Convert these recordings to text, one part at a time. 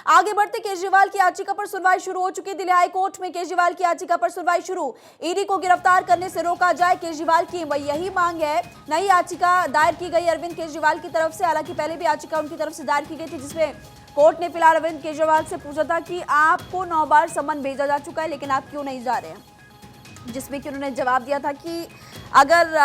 आगे बढ़ते केजरीवाल की याचिका पर सुनवाई शुरू हो चुकी है। दिल्ली हाई कोर्ट में केजरीवाल की याचिका पर सुनवाई शुरू। ईडी को गिरफ्तार करने से रोका जाए, केजरीवाल की यही मांग है। नई याचिका दायर की गई अरविंद केजरीवाल की तरफ से। हालांकि पहले भी याचिका उनकी तरफ से दायर की गई थी, जिसमें कोर्ट ने फिलहाल अरविंद केजरीवाल से पूछा था कि आपको 9 बार समन भेजा जा चुका है, लेकिन आप क्यों नहीं जा रहे हैं, जिसमें कि उन्होंने जवाब दिया था कि अगर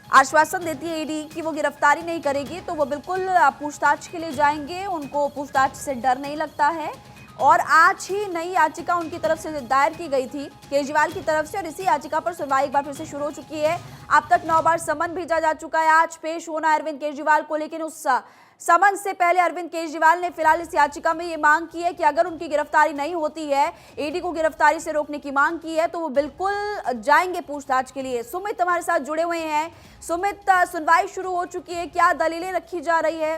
आश्वासन देती है ईडी कि वो गिरफ्तारी नहीं करेगी तो वो बिल्कुल पूछताछ के लिए जाएंगे, उनको पूछताछ से डर नहीं लगता है। और आज ही नई याचिका उनकी तरफ से दायर की गई थी केजरीवाल की तरफ से, और इसी याचिका पर सुनवाई एक बार फिर से शुरू हो चुकी है। अब तक 9 बार समन भेजा जा चुका है। आज पेश होना है अरविंद केजरीवाल को, लेकिन उस समन से पहले अरविंद केजरीवाल ने फिलहाल इस याचिका में ये मांग की है कि अगर उनकी गिरफ्तारी नहीं होती है, ईडी को गिरफ्तारी से रोकने की मांग की है, तो वो बिल्कुल जाएंगे पूछताछ के लिए। सुमित हमारे साथ जुड़े हुए हैं। सुमित, सुनवाई शुरू हो चुकी है, क्या दलीलें रखी जा रही है?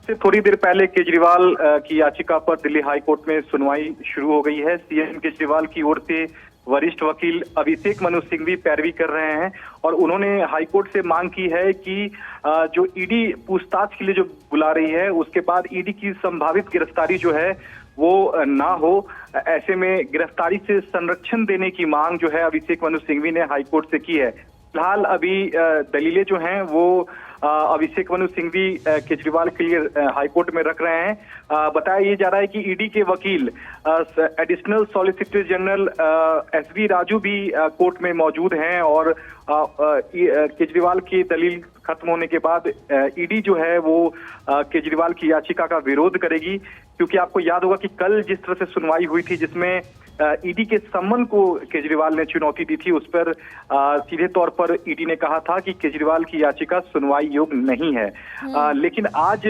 से थोड़ी देर पहले केजरीवाल की याचिका पर दिल्ली हाई कोर्ट में सुनवाई शुरू हो गई है। सीएम केजरीवाल की ओर से वरिष्ठ वकील अभिषेक मनु सिंघवी पैरवी कर रहे हैं और उन्होंने हाईकोर्ट से मांग की है कि जो ईडी पूछताछ के लिए जो बुला रही है, उसके बाद ईडी की संभावित गिरफ्तारी जो है वो ना हो। ऐसे में गिरफ्तारी से संरक्षण देने की मांग जो है अभिषेक मनु सिंघवी ने हाईकोर्ट से की है। फिलहाल अभी दलीलें जो हैं वो अभिषेक मनु सिंघवी केजरीवाल के लिए हाईकोर्ट में रख रहे हैं। बताया ये जा रहा है कि ईडी के वकील additional solicitor general SV Raju भी कोर्ट में मौजूद हैं और केजरीवाल की दलील खत्म होने के बाद ईडी जो है वो केजरीवाल की याचिका का विरोध करेगी, क्योंकि आपको याद होगा कि कल जिस तरह से सुनवाई हुई थी जिसमें ईडी के सम्मन को केजरीवाल ने चुनौती दी थी, उस पर सीधे तौर पर ईडी ने कहा था कि केजरीवाल की याचिका सुनवाई योग्य नहीं है। लेकिन आज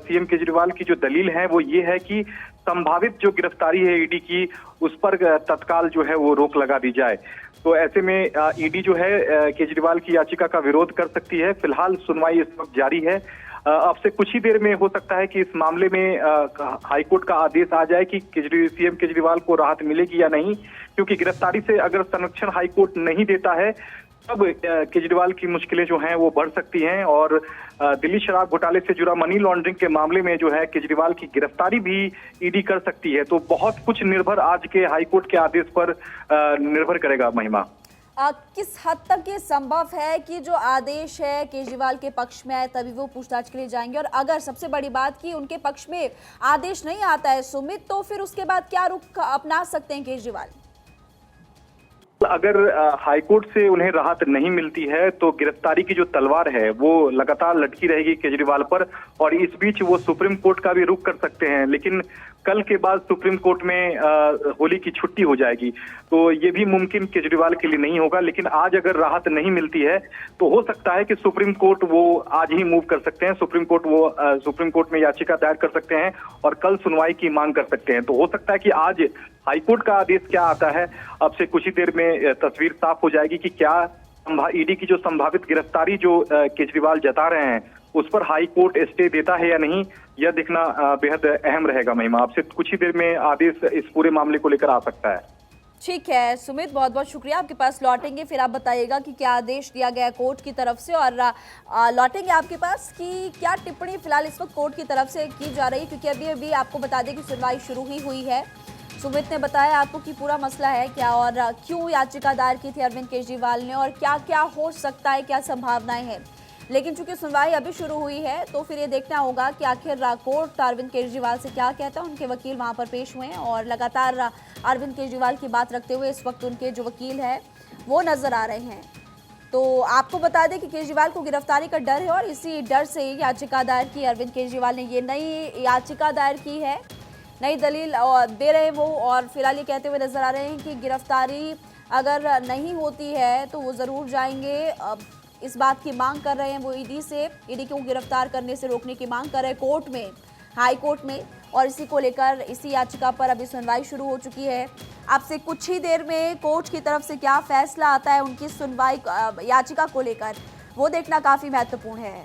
सीएम केजरीवाल की जो दलील है वो ये है कि संभावित जो गिरफ्तारी है ईडी की, उस पर तत्काल जो है वो रोक लगा दी जाए। तो ऐसे में ईडी जो है केजरीवाल की याचिका का विरोध कर सकती है। फिलहाल सुनवाई इस वक्त जारी है। अब से कुछ ही देर में हो सकता है कि इस मामले में हाईकोर्ट का आदेश आ जाए कि सीएम केजरीवाल को राहत मिलेगी या नहीं, क्योंकि गिरफ्तारी से अगर संरक्षण हाईकोर्ट नहीं देता है तब केजरीवाल की मुश्किलें जो हैं वो बढ़ सकती हैं और दिल्ली शराब घोटाले से जुड़ा मनी लॉन्ड्रिंग के मामले में जो है केजरीवाल की गिरफ्तारी भी ईडी कर सकती है। तो बहुत कुछ निर्भर आज के हाईकोर्ट के आदेश पर निर्भर करेगा। महिमा, किस हद तक ये संभव है कि जो आदेश है केजरीवाल के पक्ष में आए तभी वो पूछताछ के लिए जाएंगे, और अगर सबसे बड़ी बात कि उनके पक्ष में आदेश नहीं आता है सुमित, तो फिर उसके बाद क्या रुख अपना सकते हैं केजरीवाल? अगर हाईकोर्ट से उन्हें राहत नहीं मिलती है तो गिरफ्तारी की जो तलवार है वो लगातार लटकी रहेगी केजरीवाल पर, और इस बीच वो सुप्रीम कोर्ट का भी रुख कर सकते हैं। लेकिन कल के बाद सुप्रीम कोर्ट में होली की छुट्टी हो जाएगी, तो ये भी मुमकिन केजरीवाल के लिए नहीं होगा। लेकिन आज अगर राहत नहीं मिलती है तो हो सकता है कि सुप्रीम कोर्ट वो आज ही मूव कर सकते हैं। सुप्रीम कोर्ट में याचिका दायर कर सकते हैं और कल सुनवाई की मांग कर सकते हैं। तो हो सकता है कि आज हाईकोर्ट का आदेश क्या आता है, अब से कुछ ही देर में तस्वीर साफ हो जाएगी कि क्या ईडी की जो संभावित गिरफ्तारी जो केजरीवाल जता रहे हैं उस पर हाई कोर्ट स्टे देता है या नहीं, यह देखना बेहद अहम रहेगा। महिमा, आपसे कुछ ही देर में आदेश इस पूरे मामले को लेकर आ सकता है। ठीक है सुमित, बहुत बहुत शुक्रिया। आपके पास लौटेंगे, फिर आप बताइएगा कि क्या आदेश दिया गया कोर्ट की तरफ से, और लौटेंगे आपके पास कि क्या टिप्पणी फिलहाल इस वक्त कोर्ट की तरफ से की जा रही है, क्योंकि अभी अभी आपको बता दें कि सुनवाई शुरू ही हुई है। सुमित ने बताया आपको कि पूरा मसला है क्या और क्यों याचिका दायर की थी अरविंद केजरीवाल ने, और क्या क्या हो सकता है, क्या संभावनाएं हैं। लेकिन चूंकि सुनवाई अभी शुरू हुई है तो फिर ये देखना होगा कि आखिर कोर्ट अरविंद केजरीवाल से क्या कहता है। उनके वकील वहां पर पेश हुए हैं और लगातार अरविंद केजरीवाल की बात रखते हुए इस वक्त उनके जो वकील हैं वो नजर आ रहे हैं। तो आपको बता दें कि केजरीवाल को गिरफ्तारी का डर है और इसी डर से याचिका दायर की अरविंद केजरीवाल ने। ये नई याचिका दायर की है, नई दलील दे रहे हैं वो, और फिलहाल ये कहते हुए नजर आ रहे हैं कि गिरफ्तारी अगर नहीं होती है तो वो ज़रूर जाएंगे। इस बात की मांग कर रहे हैं वो ईडी से, ईडी को गिरफ्तार करने से रोकने की मांग कर रहे हैं कोर्ट में, हाई कोर्ट में, और इसी को लेकर इसी याचिका पर अभी सुनवाई शुरू हो चुकी है। आपसे कुछ ही देर में कोर्ट की तरफ से क्या फैसला आता है उनकी सुनवाई याचिका को लेकर, वो देखना काफ़ी महत्वपूर्ण है।